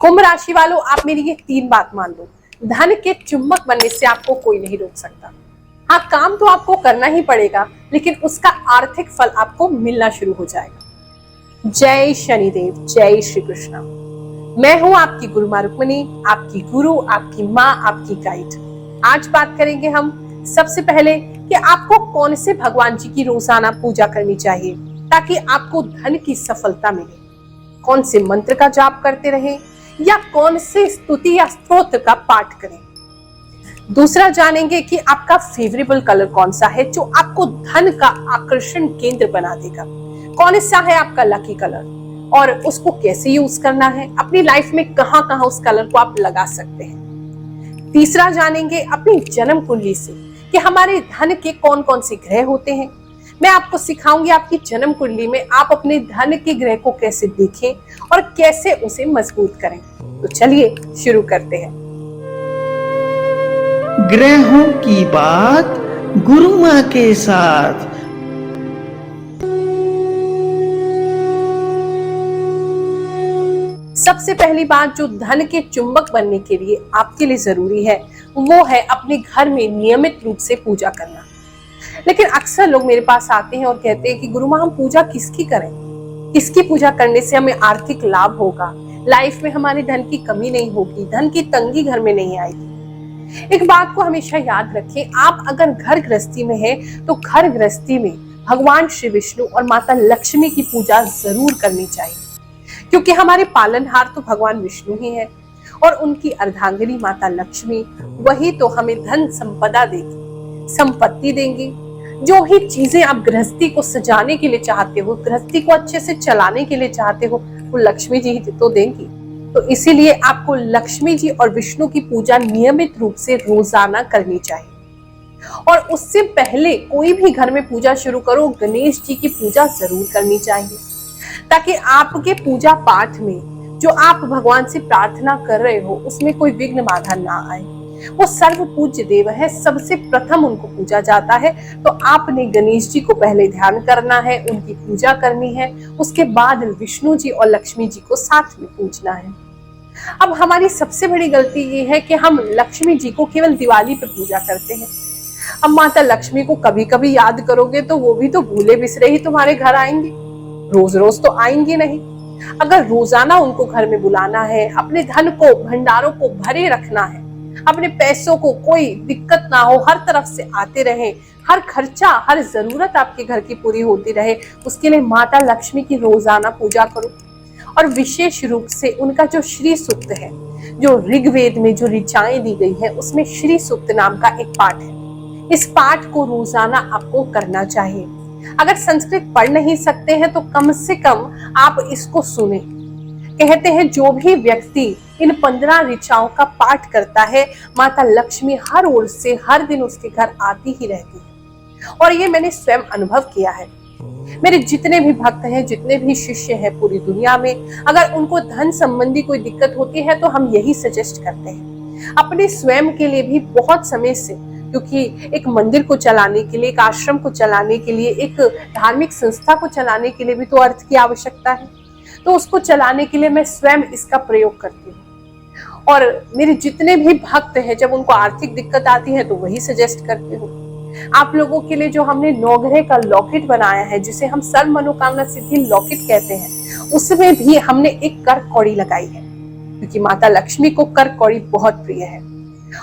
कुंभ राशि वालों, आप मेरी ये 3 बात मान लो। धन के चुंबक बनने से आपको कोई नहीं रोक सकता। हाँ, काम तो आपको करना ही पड़ेगा, लेकिन उसका आर्थिक फल आपको मिलना शुरू हो जाएगा। जय शनिदेव, जय श्री कृष्ण। मैं हूं आपकी गुरु माँ रुक्मिणी, आपकी गुरु, आपकी माँ, आपकी गाइड। आज बात करेंगे हम सबसे पहले कि आपको कौन से भगवान जी की रोजाना पूजा करनी चाहिए ताकि आपको धन की सफलता मिले। कौन से मंत्र का जाप करते रहें या कौन से स्तुति या स्तोत्र का पाठ करें। दूसरा जानेंगे कि आपका फेवरेबल कलर कौन सा है जो आपको धन का आकर्षण केंद्र बना देगा। कौन सा है आपका लकी कलर और उसको कैसे यूज करना है, अपनी लाइफ में कहां कहां उस कलर को आप लगा सकते हैं। तीसरा जानेंगे अपनी जन्म कुंडली से कि हमारे धन के कौन कौन से ग्रह होते हैं। मैं आपको सिखाऊंगी आपकी जन्म कुंडली में आप अपने धन के ग्रह को कैसे देखें और कैसे उसे मजबूत करें। तो चलिए शुरू करते हैं। ग्रहों की बात गुरु माँ के साथ। सबसे पहली बात जो धन के चुंबक बनने के लिए आपके लिए जरूरी है वो है अपने घर में नियमित रूप से पूजा करना। लेकिन अक्सर लोग मेरे पास आते हैं और कहते हैं कि गुरु माँ, हम पूजा किसकी करें, किसकी पूजा करने से हमें आर्थिक लाभ होगा, लाइफ में हमारे धन की कमी नहीं होगी, धन की तंगी घर में नहीं आएगी। एक बात को हमेशा याद रखें, आप अगर घर गृहस्थी में है तो घर गृहस्थी में भगवान श्री विष्णु और माता लक्ष्मी की पूजा जरूर करनी चाहिए, क्योंकि हमारे पालनहार तो भगवान विष्णु ही है और उनकी अर्धांगिनी माता लक्ष्मी वही तो हमें धन संपदा देगी, संपत्ति देंगी। जो भी चीजें आप गृहस्थी को सजाने के लिए चाहते हो, गृहस्थी को अच्छे से चलाने के लिए चाहते हो, वो लक्ष्मी जी ही तो देंगी। तो इसीलिए आपको लक्ष्मी जी और विष्णु की पूजा नियमित रूप से रोजाना करनी चाहिए। और उससे पहले कोई भी घर में पूजा शुरू करो, गणेश जी की पूजा जरूर करनी चाहिए, ताकि आपके पूजा पाठ में जो आप भगवान से प्रार्थना कर रहे हो उसमें कोई विघ्न बाधा ना आए। वो सर्व पूज्य देव है, सबसे प्रथम उनको पूजा जाता है। तो आपने गणेश जी को पहले ध्यान करना है, उनकी पूजा करनी है, उसके बाद विष्णु जी और लक्ष्मी जी को साथ में पूजना है। अब हमारी सबसे बड़ी गलती ये है कि हम लक्ष्मी जी को केवल दिवाली पर पूजा करते हैं। अब माता लक्ष्मी को कभी कभी याद करोगे तो वो भी तो भूले बिसरे ही तुम्हारे घर आएंगे, रोज रोज तो आएंगी नहीं। अगर रोजाना उनको घर में बुलाना है, अपने धन को, भंडारों को भरे रखना है, अपने पैसों को कोई दिक्कत ना हो, हर तरफ से आते रहे, हर खर्चा, हर जरूरत आपके घर की पूरी होती रहे, उसके लिए माता लक्ष्मी की रोजाना पूजा करो। और विशेष रूप से उनका जो श्री सूक्त है, जो ऋग्वेद में जो ऋचाएं दी गई है उसमें श्री सूक्त नाम का एक पाठ है। इस पाठ को रोजाना आपको करना चाहिए। अगर संस्कृत पढ़ नहीं सकते हैं तो कम से कम आप इसको सुने। कहते हैं जो भी व्यक्ति इन 15 ऋचाओं का पाठ करता है, माता लक्ष्मी हर ओर से हर दिन उसके घर आती ही रहती है। और ये मैंने स्वयं अनुभव किया है। मेरे जितने भी भक्त हैं, जितने भी शिष्य हैं पूरी दुनिया में, अगर उनको धन संबंधी कोई दिक्कत होती है तो हम यही सजेस्ट करते हैं। अपने स्वयं के लिए भी बहुत समय से, क्योंकि एक मंदिर को चलाने के लिए, एक आश्रम को चलाने के लिए, एक धार्मिक संस्था को चलाने के लिए भी तो अर्थ की आवश्यकता है। तो उसको चलाने के लिए मैं स्वयं इसका प्रयोग करती हूँ। और मेरे जितने भी भक्त हैं, जब उनको आर्थिक दिक्कत आती है तो वही सजेस्ट करती हूँ। आप लोगों के लिए जो हमने नवग्रह का लॉकेट बनाया है, जिसे हम सर्व मनोकामना सिद्धि लॉकेट कहते हैं, उसमें भी हमने एक कर कौड़ी लगाई है, क्योंकि माता लक्ष्मी को कर कौड़ी बहुत प्रिय है।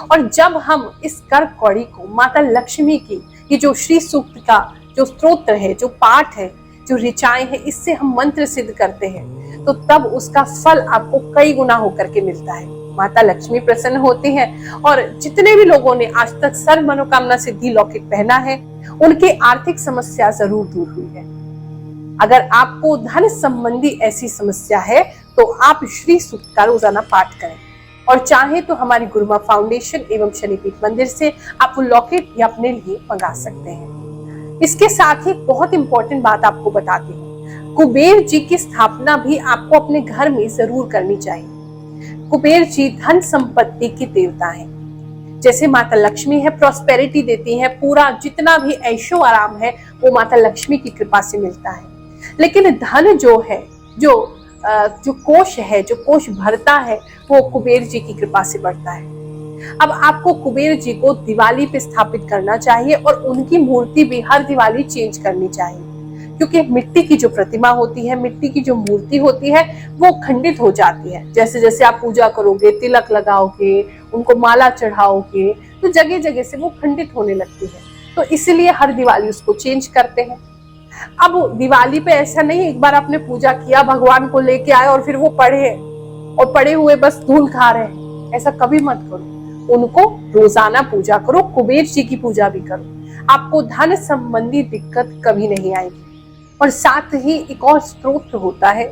और जब हम इस कर कौड़ी को माता लक्ष्मी की ये जो श्री सूक्त का जो स्तोत्र है, जो पाठ है, जो ऋचाएं हैं, इससे हम मंत्र सिद्ध करते हैं तो तब उसका फल आपको कई गुना होकर के मिलता है। माता लक्ष्मी प्रसन्न होती हैं। और जितने भी लोगों ने आज तक सर्व मनोकामना सिद्धि लॉकेट पहना है, उनकी आर्थिक समस्या जरूर दूर हुई है। अगर आपको धन संबंधी ऐसी समस्या है तो आप श्री सूक्त का रोजाना पाठ करें। और चाहे तो हमारी गुरु माँ फाउंडेशन एवं शनिपीठ मंदिर से आप वो लॉकेट भी अपने लिए मंगा सकते हैं। इसके साथ ही बहुत इंपॉर्टेंट बात आपको बताती हूँ, कुबेर जी की स्थापना भी आपको अपने घर में जरूर करनी चाहिए। कुबेर जी धन संपत्ति के देवता हैं। जैसे माता लक्ष्मी है, प्रॉस्पेरिटी देती है, पूरा जितना भी ऐशो आराम है वो माता लक्ष्मी की कृपा से मिलता है। लेकिन धन जो है, जो जो कोष है, जो कोष भरता है, वो कुबेर जी की कृपा से बढ़ता है। अब आपको कुबेर जी को दिवाली पे स्थापित करना चाहिए और उनकी मूर्ति भी हर दिवाली चेंज करनी चाहिए, क्योंकि मिट्टी की जो प्रतिमा होती है, मिट्टी की जो मूर्ति होती है, वो खंडित हो जाती है। जैसे जैसे आप पूजा करोगे, तिलक लगाओगे, उनको माला चढ़ाओगे, तो जगह जगह से वो खंडित होने लगती है। तो इसीलिए हर दिवाली उसको चेंज करते हैं। अब दिवाली पे ऐसा नहीं एक बार आपने पूजा किया, भगवान को लेके आए और फिर वो पढ़े और पढ़े हुए बस धूल खा रहे हैं, ऐसा कभी मत करो। उनको रोजाना पूजा करो, कुबेर जी की पूजा भी करो, आपको धन संबंधी दिक्कत कभी नहीं आएगी। और साथ ही एक और स्तोत्र होता है,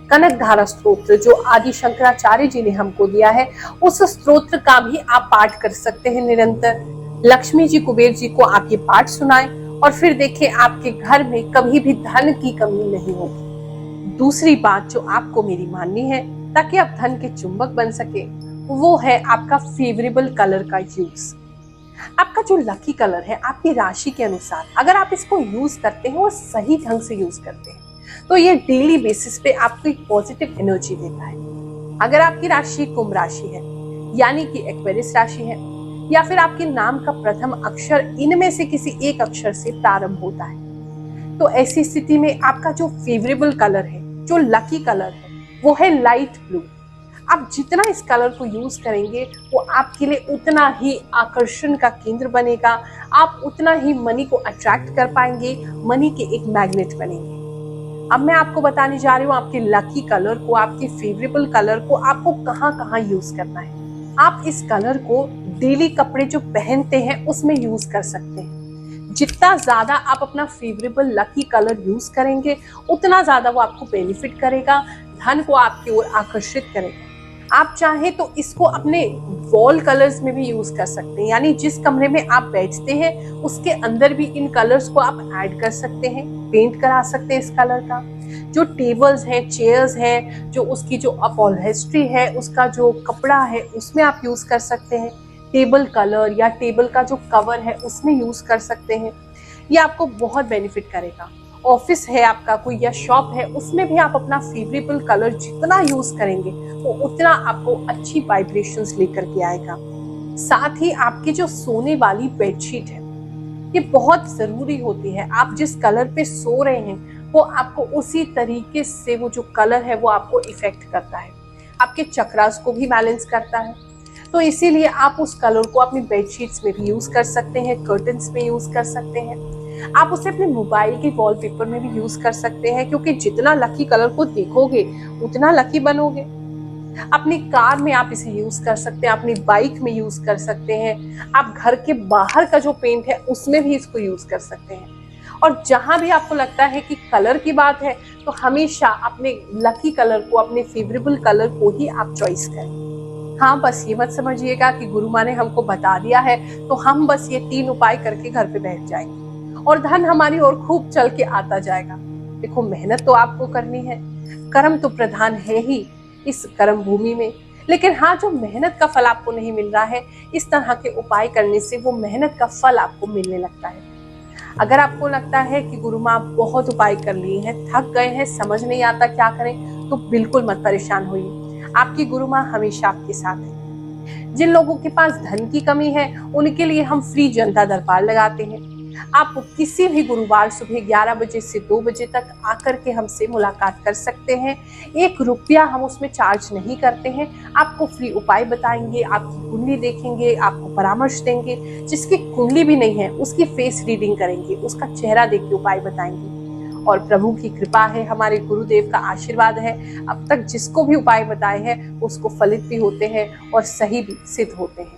कनक धारा स्तोत्र, जो आदि शंकराचार्य जी ने हमको दिया है। उस स्तोत्र का भी आप पाठ कर सकते हैं निरंतर। लक्ष्मी जी, कुबेर जी को आप ये पाठ सुनाएं और फिर देखें आपके घर में कभी भी धन की कमी नहीं होगी। दूसरी बात जो आपको मेरी माननी है ताकि आप धन के चुंबक बन सके, वो है आपका फेवरेबल कलर का यूज। आपका जो लकी कलर है, आपकी राशि के अनुसार अगर आप इसको यूज करते हैं और सही ढंग से यूज करते हैं, तो ये डेली बेसिस पे आपको एक पॉजिटिव एनर्जी देता है। अगर आपकी राशि कुंभ राशि है, यानी कि एक्वेरियस राशि है, या फिर आपके नाम का प्रथम अक्षर इनमें से किसी एक अक्षर से प्रारंभ होता है, तो ऐसी स्थिति में आपका जो फेवरेबल कलर है, जो लकी कलर है, वो है लाइट ब्लू। आप जितना इस कलर को यूज करेंगे, वो आपके लिए उतना ही आकर्षण का केंद्र बनेगा, आप उतना ही मनी को अट्रैक्ट कर पाएंगे, मनी के एक मैग्नेट बनेंगे। अब मैं आपको बताने जा रही हूँ आपके लकी कलर को, आपके फेवरेबल कलर को आपको कहाँ कहाँ यूज करना है। आप इस कलर को डेली कपड़े जो पहनते हैं उसमें यूज कर सकते हैं। जितना ज्यादा आप अपना फेवरेबल लकी कलर यूज करेंगे, उतना ज्यादा वो आपको बेनिफिट करेगा, धन को आपकी ओर आकर्षित करेगा। आप चाहें तो इसको अपने वॉल कलर्स में भी यूज कर सकते हैं, यानी जिस कमरे में आप बैठते हैं उसके अंदर भी इन कलर्स को आप ऐड कर सकते हैं, पेंट करा सकते हैं इस कलर का। जो टेबल्स हैं, चेयर्स हैं, जो उसकी जो अपहोल्स्ट्री है, उसका जो कपड़ा है, उसमें आप यूज कर सकते हैं। टेबल कलर या टेबल का जो कवर है उसमें यूज कर सकते हैं। ये आपको बहुत बेनिफिट करेगा। ऑफिस है आपका कोई या शॉप है, उसमें भी आप अपना फेवरेबल कलर जितना यूज करेंगे, वो उतना आपको अच्छी वाइब्रेशंस लेकर के आएगा। साथ ही आपकी जो सोने वाली बेडशीट है, ये बहुत जरूरी होती है। आप जिस कलर पे सो रहे हैं, वो आपको उसी तरीके से, वो जो कलर है वो आपको इफेक्ट करता है, आपके चक्रास को भी बैलेंस करता है। तो इसीलिए आप उस कलर को अपनी बेडशीट्स में भी यूज कर सकते हैं, कर्टन्स में यूज कर सकते हैं, आप उसे अपने मोबाइल के वॉलपेपर में भी यूज कर सकते हैं, क्योंकि जितना लकी कलर को देखोगे उतना लकी बनोगे। अपनी कार में आप इसे यूज कर सकते हैं, अपनी बाइक में यूज कर सकते हैं, आप घर के बाहर का जो पेंट है उसमें भी इसको यूज कर सकते हैं। और जहां भी आपको लगता है कि कलर की बात है, तो हमेशा अपने लकी कलर को, अपने फेवरेबल कलर को ही आप चॉइस करें। हाँ, बस ये मत समझिएगा कि गुरु माँ ने हमको बता दिया है तो हम बस ये 3 उपाय करके घर पे बैठ जाएंगे और धन हमारी ओर खूब चल के आता जाएगा। देखो, मेहनत तो आपको करनी है, कर्म तो प्रधान है ही इस कर्म भूमि में। लेकिन हाँ, जो मेहनत का फल आपको नहीं मिल रहा है, इस तरह के उपाय करने से वो मेहनत का फल आपको मिलने लगता है। अगर आपको लगता है कि गुरु माँ बहुत उपाय कर लिए हैं, थक गए हैं, समझ नहीं आता क्या करें, तो बिल्कुल मत परेशान होइए। आपकी गुरु माँ हमेशा आपके साथ है। जिन लोगों के पास धन की कमी है, उनके लिए हम फ्री जनता दरबार लगाते हैं। आप किसी भी गुरुवार सुबह 11 बजे से 2 बजे तक आकर के हमसे मुलाकात कर सकते हैं। 1 रुपया हम उसमें चार्ज नहीं करते हैं। आपको फ्री उपाय बताएंगे, आपकी कुंडली देखेंगे, आपको परामर्श देंगे। जिसकी कुंडली भी नहीं है उसकी फेस रीडिंग करेंगे, उसका चेहरा देख के उपाय बताएंगे। और प्रभु की कृपा है, हमारे गुरुदेव का आशीर्वाद है, अब तक जिसको भी उपाय बताए हैं उसको फलित भी होते हैं और सही भी सिद्ध होते हैं।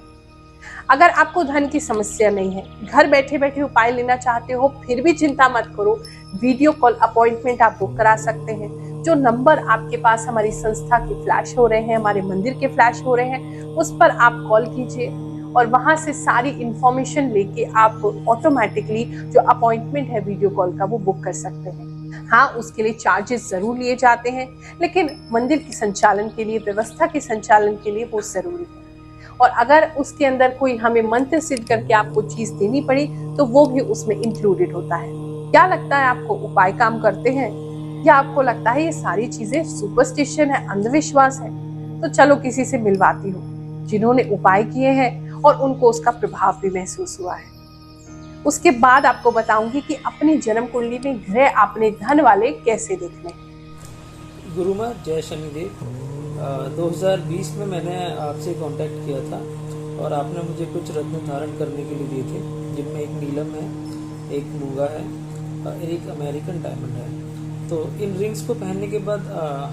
अगर आपको धन की समस्या नहीं है, घर बैठे बैठे उपाय लेना चाहते हो, फिर भी चिंता मत करो। वीडियो कॉल अपॉइंटमेंट आप बुक करा सकते हैं। जो नंबर आपके पास हमारी संस्था के फ्लैश हो रहे हैं, हमारे मंदिर के फ्लैश हो रहे हैं, उस पर आप कॉल कीजिए और वहां से सारी इंफॉर्मेशन लेके आप ऑटोमेटिकली जो अपॉइंटमेंट है वीडियो कॉल का, वो बुक कर सकते हैं। हाँ, उसके लिए चार्जेस जरूर लिए जाते हैं, लेकिन मंदिर के संचालन के लिए, व्यवस्था के संचालन के लिए वो जरूरी है। और अगर उसके अंदर कोई हमें मंत्र सिद्ध करके आपको चीज देनी पड़ी, तो वो भी उसमें इंक्लूडेड होता है। क्या लगता है आपको, उपाय काम करते हैं? या आपको लगता है ये सारी चीजें सुपरस्टिशन है, अंधविश्वास है? तो चलो किसी से मिलवाती हूँ जिन्होंने उपाय किए हैं और उनको उसका प्रभाव भी महसूस हुआ है। उसके बाद आपको बताऊंगी कि अपनी जन्म कुंडली में ग्रह अपने धन वाले कैसे देखने। गुरु माँ जय शनिदेव। 2020 में मैंने आपसे कांटेक्ट किया था और आपने मुझे कुछ रत्न धारण करने के लिए दिए थे, जिनमें एक नीलम है, एक मूंगा है, एक अमेरिकन डायमंड है। तो इन रिंग्स को पहनने के बाद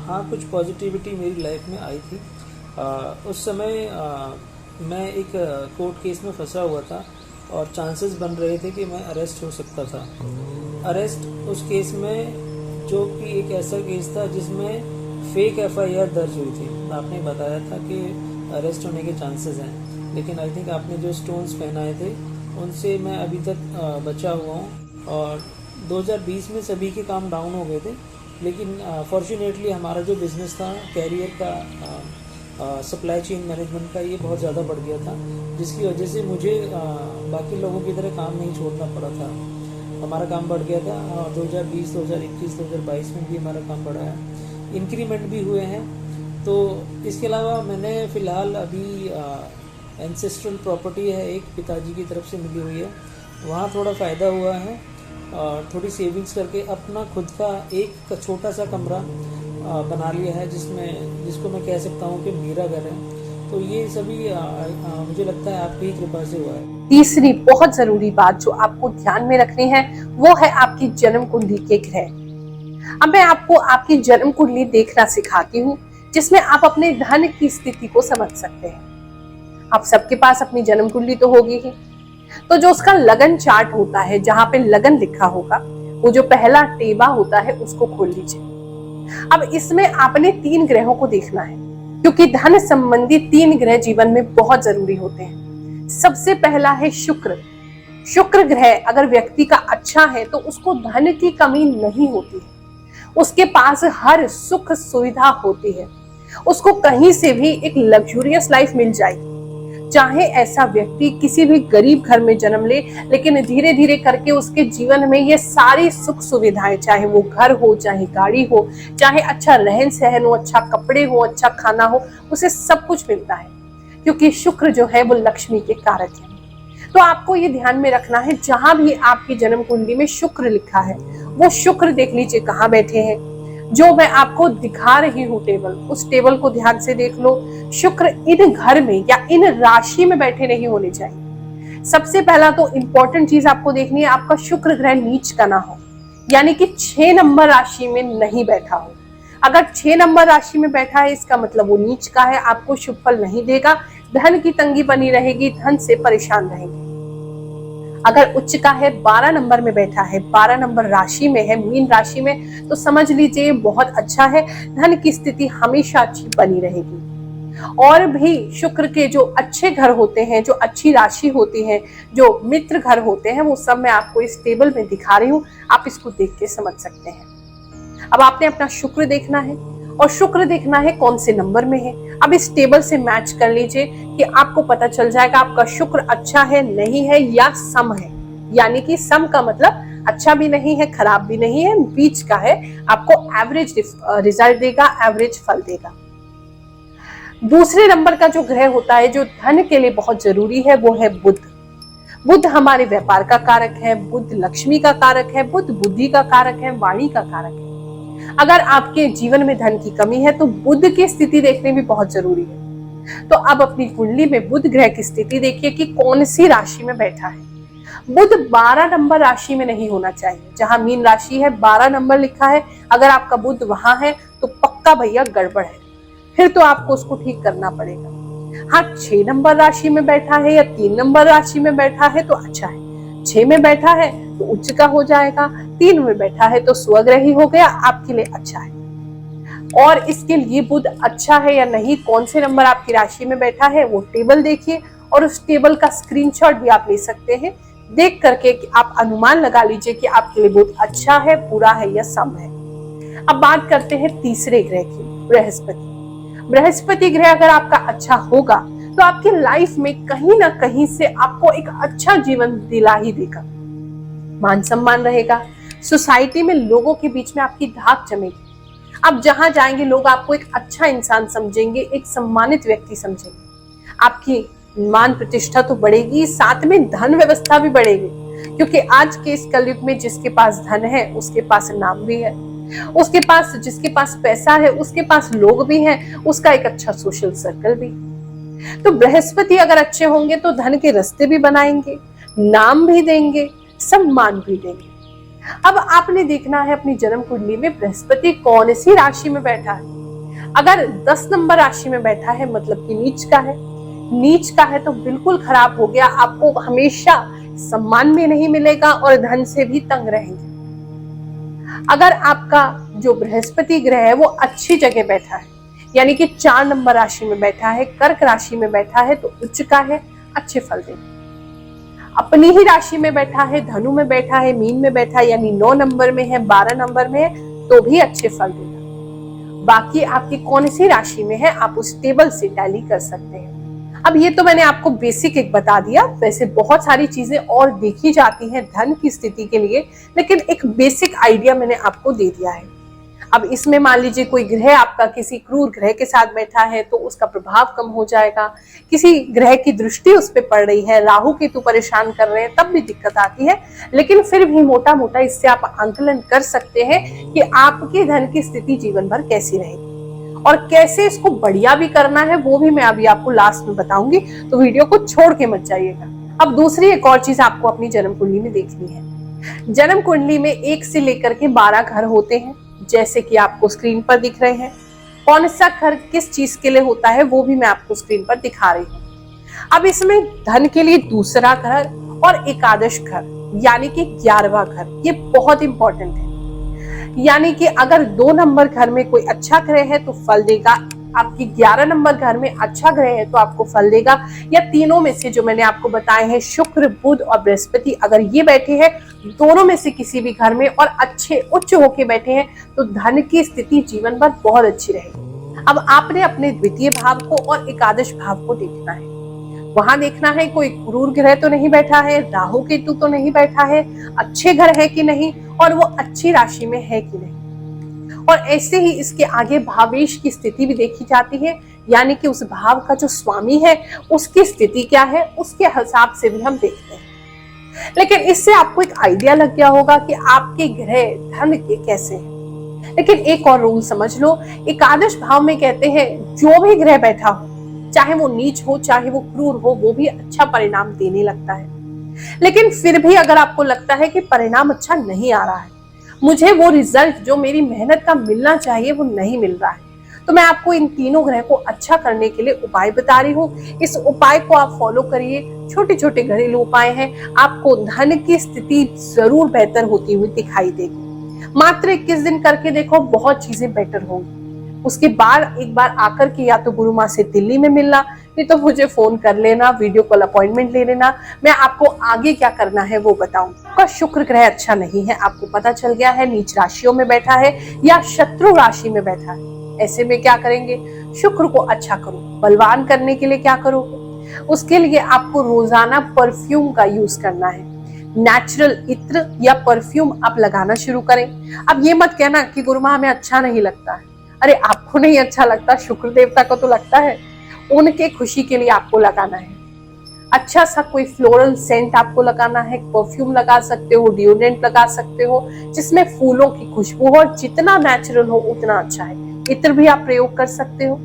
हाँ कुछ पॉजिटिविटी मेरी लाइफ में आई थी। उस समय मैं एक कोर्ट केस में फंसा हुआ था और चांसेस बन रहे थे कि मैं अरेस्ट हो सकता था। अरेस्ट उस केस में, जो कि एक ऐसा केस था जिसमें फेक FIR दर्ज हुई थी। आपने बताया था कि अरेस्ट होने के चांसेस हैं, लेकिन आई थिंक आपने जो स्टोन्स पहनाए थे उनसे मैं अभी तक बचा हुआ हूँ। और 2020 में सभी के काम डाउन हो गए थे, लेकिन फॉर्चुनेटली हमारा जो बिज़नेस था कैरियर का, सप्लाई चेन मैनेजमेंट का, ये बहुत ज़्यादा बढ़ गया था, जिसकी वजह से मुझे बाकी लोगों की तरह काम नहीं छोड़ना पड़ा था। हमारा काम बढ़ गया था। 2020, 2021, 2022 में भी हमारा काम बढ़ा है, इंक्रीमेंट भी हुए हैं। तो इसके अलावा मैंने फ़िलहाल अभी एंसेस्ट्रल प्रॉपर्टी है एक, पिताजी की तरफ से मिली हुई है, वहाँ थोड़ा फ़ायदा हुआ है। और थोड़ी सेविंग्स करके अपना खुद का एक छोटा सा कमरा बना लिया है, जिसको मैं कह सकता हूँ कि मेरा घर है। तो ये सभी मुझे लगता है आपकी कृपा से हुआ है। तीसरी बहुत जरूरी बात जो आपको ध्यान में रखनी है वो है आपकी जन्म कुंडली के ग्रह। अब मैं आपको आपकी जन्म कुंडली देखना सिखाती हूँ, जिसमें आप अपने धन की स्थिति को समझ सकते हैं। आप सबके पास अपनी जन्म कुंडली तो होगी ही, तो जो उसका लगन चार्ट होता है, जहां पे लगन लिखा होगा, वो जो पहला टेबा होता है उसको खोल लीजिए। अब इसमें आपने 3 ग्रहों को देखना है, क्योंकि धन संबंधी 3 ग्रह जीवन में बहुत जरूरी होते हैं। सबसे पहला है शुक्र। शुक्र ग्रह अगर व्यक्ति का अच्छा है तो उसको धन की कमी नहीं होती है, उसके पास हर सुख सुविधा होती है, उसको कहीं से भी एक लग्जूरियस लाइफ मिल जाएगी। चाहे ऐसा व्यक्ति किसी भी गरीब घर में जन्म ले, लेकिन धीरे धीरे करके उसके जीवन में ये सारी सुख सुविधाएं, चाहे वो घर हो, चाहे गाड़ी हो, चाहे अच्छा रहन सहन हो, अच्छा कपड़े हो, अच्छा खाना हो, उसे सब कुछ मिलता है, क्योंकि शुक्र जो है वो लक्ष्मी के कारक है। तो आपको ये ध्यान में रखना है, जहां भी आपकी जन्म कुंडली में शुक्र लिखा है, वो शुक्र देख लीजिए कहाँ बैठे हैं। जो मैं आपको दिखा रही हूँ टेबल, उस टेबल को ध्यान से देख लो। शुक्र इन घर में या इन राशि में बैठे नहीं होने चाहिए। सबसे पहला तो इंपॉर्टेंट चीज आपको देखनी है, आपका शुक्र ग्रह नीच का ना हो, यानी कि 6 नंबर राशि में नहीं बैठा हो। अगर 6 नंबर राशि में बैठा है, इसका मतलब वो नीच का है, आपको शुभ फल नहीं देगा, धन की तंगी बनी रहेगी, धन से परेशान रहेंगे। अगर उच्च का है, 12 नंबर में बैठा है, 12 नंबर राशि में है, मीन राशि में, तो समझ लीजिए बहुत अच्छा है, धन की स्थिति हमेशा अच्छी बनी रहेगी। और भी शुक्र के जो अच्छे घर होते हैं, जो अच्छी राशि होती है, जो मित्र घर होते हैं, वो सब मैं आपको इस टेबल में दिखा रही हूँ, आप इसको देख के समझ सकते हैं। अब आपने अपना शुक्र देखना है और शुक्र देखना है कौन से नंबर में है। अब इस टेबल से मैच कर लीजिए कि आपको पता चल जाएगा आपका शुक्र अच्छा है, नहीं है या सम है। यानी कि सम का मतलब अच्छा भी नहीं है, खराब भी नहीं है, बीच का है, आपको एवरेज रिजल्ट देगा, एवरेज फल देगा। दूसरे नंबर का जो ग्रह होता है, जो धन के लिए बहुत जरूरी है, वो है बुध। बुध हमारे व्यापार का कारक है, बुध लक्ष्मी का कारक है, बुध बुद्धि का कारक है, वाणी का कारक है। अगर आपके जीवन में धन की कमी है तो बुध की स्थिति देखने भी बहुत जरूरी है। तो अब अपनी कुंडली में बुध ग्रह की स्थिति देखिए कि कौन सी राशि में बैठा है। बुध 12 नंबर राशि में नहीं होना चाहिए। जहां मीन राशि है, 12 नंबर लिखा है, अगर आपका बुध वहां है तो पक्का भैया गड़बड़ है, फिर तो आपको उसको ठीक करना पड़ेगा। हाँ, 6 नंबर राशि में बैठा है या 3 नंबर राशि में बैठा है तो अच्छा है। 6 में बैठा है तो उच्च का हो जाएगा, 3 में बैठा है तो स्वग्रही हो गया, आपके लिए अच्छा है। और इसके लिए बुध अच्छा है या नहीं, कौन से नंबर आपकी राशि में बैठा है, वो टेबल देखिए और उस टेबल का स्क्रीनशॉट भी आप ले सकते हैं। देख करके आप अनुमान लगा लीजिए कि आपके लिए बुध अच्छा है, बुरा है या सम है। अब बात करते हैं तीसरे ग्रह की, बृहस्पति। बृहस्पति ग्रह अगर आपका अच्छा होगा तो आपकी लाइफ में कहीं ना कहीं से आपको एक अच्छा जीवन दिला ही देगा। मान सम्मान रहेगा, सोसाइटी में लोगों के बीच में आपकी धाक जमेगी। आप जहां जाएंगे लोग आपको एक अच्छा इंसान समझेंगे, एक सम्मानित व्यक्ति समझेंगे। आपकी मान प्रतिष्ठा तो बढ़ेगी, साथ में धन व्यवस्था भी बढ़ेगी, क्योंकि आज के इस कलयुग में जिसके पास धन है उसके पास नाम भी है, उसके पास जिसके पास पैसा है उसके पास लोग भी हैं, उसका एक अच्छा सोशल सर्कल भी। तो बृहस्पति अगर अच्छे होंगे तो धन के रास्ते भी बनाएंगे, नाम भी देंगे, सम्मान भी देंगे। अब आपने देखना है अपनी जन्म कुंडली में बृहस्पति कौन सी राशि में बैठा है। अगर 10 नंबर राशि में बैठा है मतलब कि नीच का है, नीच का है तो बिल्कुल खराब हो गया। आपको हमेशा सम्मान भी नहीं मिलेगा और धन से भी तंग रहेंगे। अगर आपका जो बृहस्पति ग्रह है वो अच्छी जगह बैठा है, यानी कि 4 नंबर राशि में बैठा है, कर्क राशि में बैठा है तो उच्च का है, अच्छे फल देगा। अपनी ही राशि में बैठा है, धनु में बैठा है, मीन में बैठा है, यानी 9 नंबर में है, 12 नंबर में है तो भी अच्छे फल देगा। बाकी आपकी कौन सी राशि में है आप उस टेबल से टैली कर सकते हैं। अब ये तो मैंने आपको बेसिक एक बता दिया, वैसे बहुत सारी चीजें और देखी जाती हैं धन की स्थिति के लिए, लेकिन एक बेसिक आइडिया मैंने आपको दे दिया है। अब इसमें मान लीजिए कोई ग्रह आपका किसी क्रूर ग्रह के साथ बैठा है तो उसका प्रभाव कम हो जाएगा, किसी ग्रह की दृष्टि उस पर पड़ रही है, राहु केतु परेशान कर रहे हैं तब भी दिक्कत आती है, लेकिन फिर भी मोटा मोटा इससे आप आंकलन कर सकते हैं कि आपके धन की स्थिति जीवन भर कैसी रहेगी और कैसे इसको बढ़िया भी करना है, वो भी मैं अभी आपको लास्ट में बताऊंगी, तो वीडियो को छोड़ के मत जाइएगा। अब दूसरी एक और चीज आपको अपनी जन्म कुंडली में देखनी है। जन्म कुंडली में 1 से लेकर के 12 घर होते हैं, जैसे कि आपको स्क्रीन पर दिख रहे हैं। कौन सा घर किस चीज के लिए होता है वो भी मैं आपको स्क्रीन पर दिखा रही हूँ। अब इसमें धन के लिए दूसरा घर और एकादश घर, यानी कि 11वां घर, ये बहुत इंपॉर्टेंट है। यानी कि अगर 2 नंबर घर में कोई अच्छा ग्रह है तो फल देगा, आपकी 11 नंबर घर में अच्छा ग्रह है तो आपको फल देगा, या तीनों में से जो मैंने आपको बताए हैं शुक्र, बुध और बृहस्पति, अगर ये बैठे हैं दोनों में से किसी भी घर में और अच्छे उच्च होके बैठे हैं तो धन की स्थिति जीवन भर बहुत अच्छी रहेगी। अब आपने अपने द्वितीय भाव को और एकादश भाव को देखना है। वहां देखना है कोई क्रूर ग्रह तो नहीं बैठा है, राहु केतु तो नहीं बैठा है, अच्छे घर है कि नहीं और वो अच्छी राशि में है कि नहीं। और ऐसे ही इसके आगे भावेश की स्थिति भी देखी जाती है, यानी कि उस भाव का जो स्वामी है उसकी स्थिति क्या है, उसके हिसाब से भी हम देखते हैं। लेकिन इससे आपको एक आइडिया लग गया होगा कि आपके ग्रह धन के कैसे हैं। लेकिन एक और रूल समझ लो, एकादश भाव में कहते हैं जो भी ग्रह बैठा हो, चाहे वो नीच हो चाहे वो क्रूर हो, वो भी अच्छा परिणाम देने लगता है। लेकिन फिर भी अगर आपको लगता है कि परिणाम अच्छा नहीं आ रहा है, मुझे वो रिजल्ट जो मेरी मेहनत का मिलना चाहिए वो नहीं मिल रहा है, तो मैं आपको इन तीनों ग्रह को अच्छा करने के लिए उपाय बता रही हूँ। इस उपाय को आप फॉलो करिए, छोटे छोटे घरेलू उपाय हैं, आपको धन की स्थिति जरूर बेहतर होती हुई दिखाई देगी। मात्र 21 दिन करके देखो, बहुत चीजें बेटर होंगी। उसके बाद एक बार आकर के या तो गुरु माँ से दिल्ली में मिलना, नहीं तो मुझे फोन कर लेना, वीडियो कॉल अपॉइंटमेंट ले लेना, मैं आपको आगे क्या करना है वो बताऊंगी। आपका शुक्र ग्रह अच्छा नहीं है, आपको पता चल गया है, नीच राशियों में बैठा है या शत्रु राशि में बैठा है। ऐसे में क्या करेंगे, शुक्र को अच्छा करो। बलवान करने के लिए क्या करोगे, उसके लिए आपको रोजाना परफ्यूम का यूज करना है। नेचुरल इत्र या परफ्यूम आप लगाना शुरू करें। अब ये मत कहना कि गुरु माँ हमें अच्छा नहीं लगता है। अरे आपको नहीं अच्छा लगता, शुक्र देवता को तो लगता है, उनके खुशी के लिए आपको लगाना है। अच्छा सा कोई फ्लोरल सेंट आपको लगाना है, परफ्यूम लगा सकते हो, डिओड्रेंट लगा सकते हो जिसमें फूलों की खुशबू हो, और जितना नेचुरल हो उतना अच्छा है। इत्र भी आप प्रयोग कर सकते हो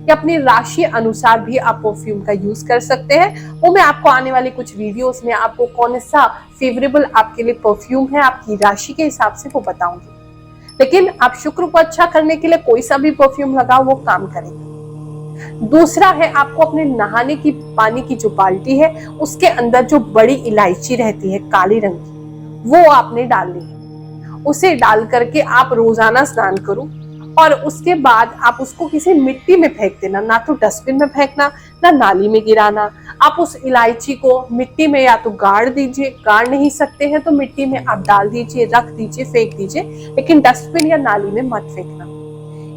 या अपनी राशि अनुसार भी आप परफ्यूम का यूज कर सकते हैं। वो मैं आपको आने वाली कुछ वीडियोस में आपको कौन सा फेवरेबल आपके लिए परफ्यूम है आपकी राशि के हिसाब से वो बताऊंगी। लेकिन आप शुक्र को अच्छा करने के लिए कोई सा भी परफ्यूम लगाओ, वो काम करेगा। दूसरा है, आपको अपने नहाने की पानी की जो बाल्टी है उसके अंदर जो बड़ी इलायची रहती है काली रंग की, वो आपने डालनी है। उसे डाल करके आप रोजाना स्नान करो और उसके बाद आप उसको किसी मिट्टी में फेंक देना, ना तो डस्टबिन में फेंकना ना नाली में गिराना। आप उस इलायची को मिट्टी में या तो गाड़ दीजिए, गाड़ नहीं सकते हैं तो मिट्टी में आप डाल दीजिए, रख दीजिए, फेंक दीजिए, लेकिन डस्टबिन या नाली में मत फेंकना।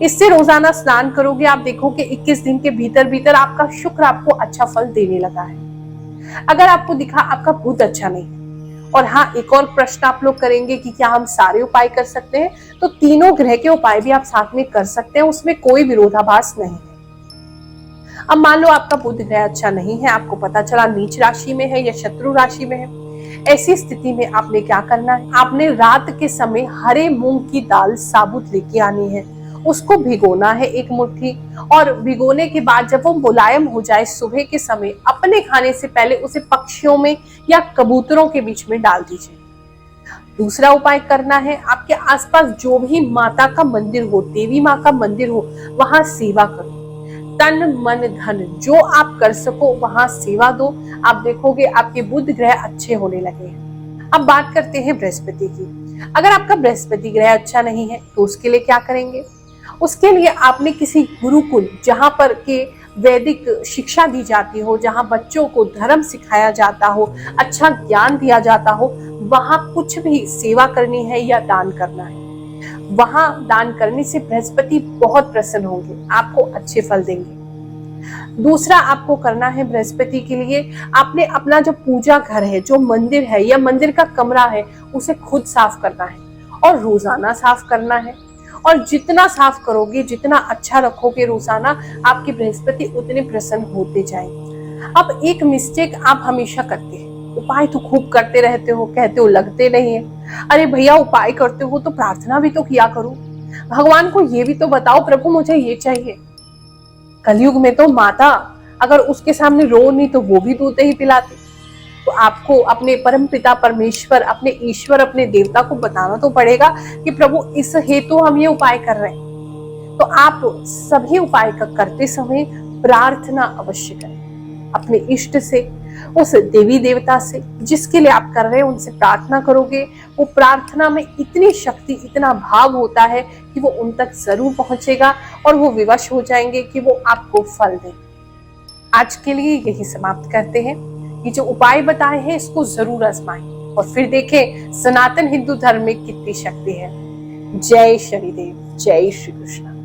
इससे रोजाना स्नान करोगे, आप देखोगे 21 दिन के भीतर भीतर आपका शुक्र आपको अच्छा फल देने लगा है। अगर आपको दिखा आपका बुध अच्छा नहीं और हाँ, एक और प्रश्न आप लोग करेंगे कि क्या हम सारे उपाय कर सकते हैं, तो तीनों ग्रह के उपाय भी आप साथ में कर सकते हैं, उसमें कोई विरोधाभास नहीं है। अब मान लो आपका बुध ग्रह अच्छा नहीं है, आपको पता चला नीच राशि में है या शत्रु राशि में है, ऐसी स्थिति में आपने क्या करना है, आपने रात के समय हरे मूंग की दाल साबुत लेके आनी है, उसको भिगोना है 1 मुट्ठी, और भिगोने के बाद जब वो मुलायम हो जाए सुबह के समय अपने खाने से पहले उसे पक्षियों में या कबूतरों के बीच में डाल दीजिए। दूसरा उपाय करना है, आपके आसपास जो भी माता का मंदिर हो, देवी माँ का मंदिर हो, वहां सेवा करो, तन मन धन जो आप कर सको वहां सेवा दो। आप देखोगे आपके बुध ग्रह अच्छे होने लगे हैं। अब बात करते हैं बृहस्पति की। अगर आपका बृहस्पति ग्रह अच्छा नहीं है तो उसके लिए क्या करेंगे, उसके लिए आपने किसी गुरुकुल, जहां पर के वैदिक शिक्षा दी जाती हो, जहां बच्चों को धर्म सिखाया जाता हो, अच्छा ज्ञान दिया जाता हो, वहां कुछ भी सेवा करनी है या दान करना है। वहां दान करने से बृहस्पति बहुत प्रसन्न होंगे, आपको अच्छे फल देंगे। दूसरा आपको करना है बृहस्पति के लिए, आपने अपना जो पूजा घर है, जो मंदिर है या मंदिर का कमरा है, उसे खुद साफ करना है और रोजाना साफ करना है। और जितना साफ करोगे, जितना अच्छा रखोगे रोजाना, आपके बृहस्पति उतने प्रसन्न होते जाएंगे। अब एक मिस्टेक आप हमेशा करते हैं, उपाय तो खूब करते रहते हो, कहते हो लगते नहीं है। अरे भैया, उपाय करते हो तो प्रार्थना भी तो किया करो, भगवान को ये भी तो बताओ, प्रभु मुझे ये चाहिए। कलयुग में तो माता अगर उसके सामने रो नहीं तो वो भी दूध ही पिलाती। तो आपको अपने परम पिता परमेश्वर, अपने ईश्वर, अपने देवता को बताना तो पड़ेगा कि प्रभु इस हेतु हम ये उपाय कर रहे हैं। तो आप सभी उपाय करते समय प्रार्थना अवश्य करें अपने इष्ट से, उस देवी देवता से जिसके लिए आप कर रहे हैं, उनसे प्रार्थना करोगे। वो प्रार्थना में इतनी शक्ति, इतना भाव होता है कि वो उन तक जरूर पहुंचेगा और वो विवश हो जाएंगे कि वो आपको फल दें। आज के लिए यही समाप्त करते हैं। ये जो उपाय बताए हैं इसको जरूर आजमाएं और फिर देखें सनातन हिंदू धर्म में कितनी शक्ति है। जय शनिदेव, जय श्री कृष्ण।